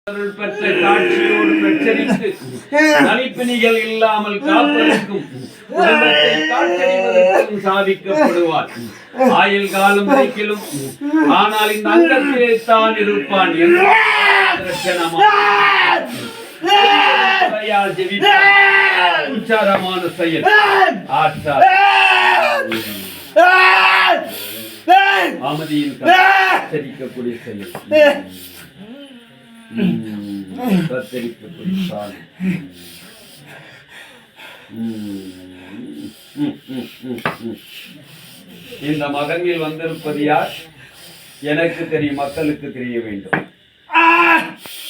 பெற்ற காட்சியோடு எச்சரித்து நலிப்பிணிகள் இல்லாமல் காப்பதற்கும் குடும்பத்தை காற்றடிவதற்கும் சாதிக்கப்படுவார். ஆயுள் காலம் வரைக்கிலும் ஆனால் இந்த அங்கத்திலே தான் இருப்பான் என்று உச்சாரமான செயல் அமைதியின் எச்சரிக்கக்கூடிய செயல் இந்த மகனில் வந்திருப்பது யார்? எனக்கு தெரியும், மக்களுக்கு தெரிய வேண்டும்.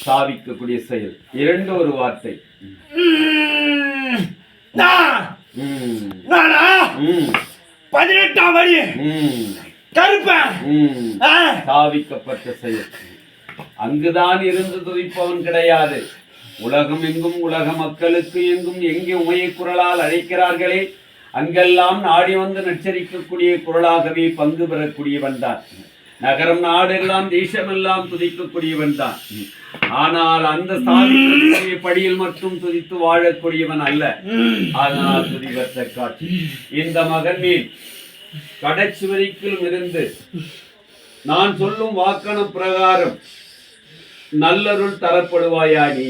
சாதிக்கக்கூடிய செயல் இரண்டு ஒரு வார்த்தை. 18ஆம் வழி கருப்பன் சாவிக்கப்பட்ட செயல். அங்குதான் இருந்து துதிப்பவன் கிடையாது. உலகம் எங்கும் உலக மக்களுக்கு எங்கும் எங்கே உமையை குரலால் அழைக்கிறார்களே அங்கெல்லாம் நாடி வந்து நச்சரிக்கக்கூடிய குரலாகவே பங்கு பெறக்கூடியவன் தான். நகரம் நாடெல்லாம் தேசமெல்லாம் துதிக்கக்கூடியவன் தான். ஆனால் அந்த சாதிக்கக்கூடிய படியில் மட்டும் துதித்து வாழக்கூடியவன் அல்ல. ஆனால் துதிவற்ற காட்சி இந்த மகன் மேல் கடைசி வரைக்கும் இருந்து நான் சொல்லும் வாக்கணம் பிரகாரம் நல்லருள் தரப்படுவாயா நீ?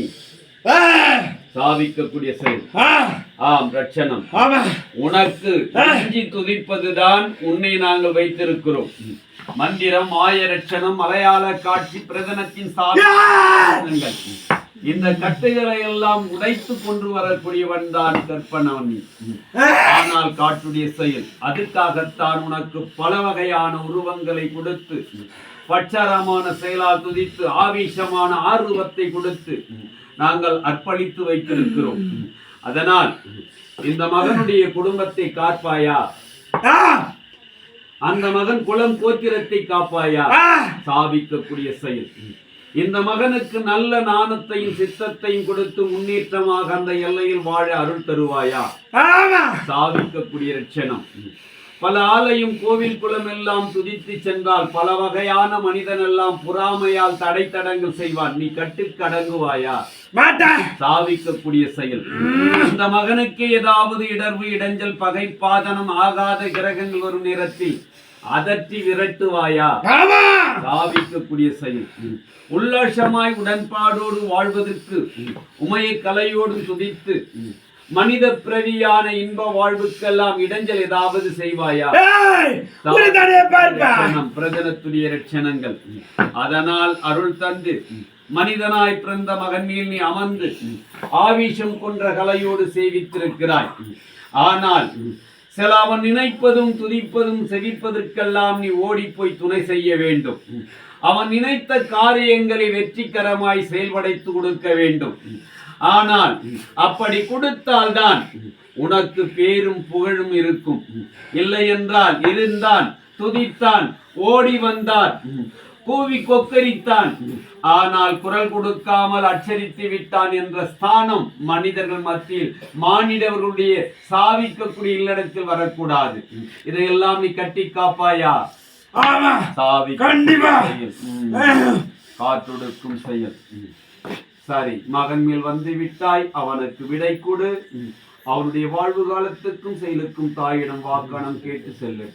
சாதிக்கக்கூடிய செயல். ஆம், ரட்சணம். உனக்கு அஞ்சி துதிப்பதுதான் உன்னை நாங்கள் வைத்திருக்கிறோம். மந்திரம், ஆய ரட்சணம், மலையாள காட்சி, பிரதனத்தின் சாதனங்கள், இந்த கட்டுகளை எல்லாம் உடைத்து கொண்டு வரக்கூடியவன் தான் கற்பனவன். ஆனால் காட்டுடைய செயல். அதுக்காகத்தான் உனக்கு பல வகையான உருவங்களை கொடுத்து பட்சரமான செயலால் துதித்து ஆவேசமான ஆர்வத்தை கொடுத்து நாங்கள் அர்ப்பணித்து வைத்திருக்கிறோம். அதனால் இந்த மகனுடைய குடும்பத்தை காப்பாயா? அந்த மகன் குலம் கோத்திரத்தை காப்பாயா? சாதிக்கக்கூடிய செயல். இந்த மகனுக்கு நல்ல நாணத்தையும் சித்தத்தையும் கொடுத்து முன்னேற்றமாக அந்த எல்லையில் வாழ அருள் தருவாயா? சாதிக்கக்கூடிய ரட்சணம். பல ஆலயம் கோவில் குளம் எல்லாம் துதித்து சென்றால் பல வகையான மனிதன் எல்லாம் பொறாமையால் தடை தடங்கள் செய்வான். நீ கட்டுக்கடங்குவாயா? சாதிக்கக்கூடிய செயல். இந்த மகனுக்கு ஏதாவது இடர்வு இடைஞ்சல் பகை பாதனம் ஆகாத கிரகங்கள் வரும் நேரத்தில் அதற்றி விரட்டுவாயா? சாதிக்கக்கூடிய செயல். உல்லாசமாய் உடன்பாடோடு வாழ்வதற்கு உமையை கலையோடு துதித்து மனித பிரவியான இன்ப வாழ்வுக்கெல்லாம் இடைஞ்சல் ஏதாவது செய்வாயா? பிரதனத்துடைய ரட்சணங்கள். அதனால் அருள் தந்து மனிதனாய் பிறந்த மகன் மேல் நீ அமர்ந்து ஆவேசம் கொன்ற கலையோடு சேவித்திருக்கிறாய். ஆனால் சில அவன் நினைப்பதும் துதிப்பதும் செவிப்பதற்கெல்லாம் நீ ஓடி போய் துணை செய்ய வேண்டும். அவன் நினைத்த காரியங்களை வெற்றிகரமாய் செயல்படைத்து கொடுக்க வேண்டும். ஆனால் அப்படி கொடுத்தால்தான் உனக்கு பேரும் புகழும் இருக்கும். இல்லை என்றால் இருந்தான், துதித்தான், ஓடி வந்தான், கூவி கொக்கரித்தான், ஆனால் குரல் கொடுக்காமல் அச்சரித்து விட்டான் என்ற ஸ்தானம் மனிதர்கள் மத்தியில் மானிடவர்களுடைய சாவிக்கக்கூடிய இல்லடத்தில் வரக்கூடாது. இதையெல்லாம் நீ கட்டி காப்பாயா? காற்றொடுக்கும் செயல். சரி, மகன் மேல் வந்து விட்டாய், அவனுக்கு விடை கொடு. அவனுடைய வாழ்வு காலத்துக்கும் செயலுக்கும் தாயிடம் வாக்கணம் கேட்டு செல்லு.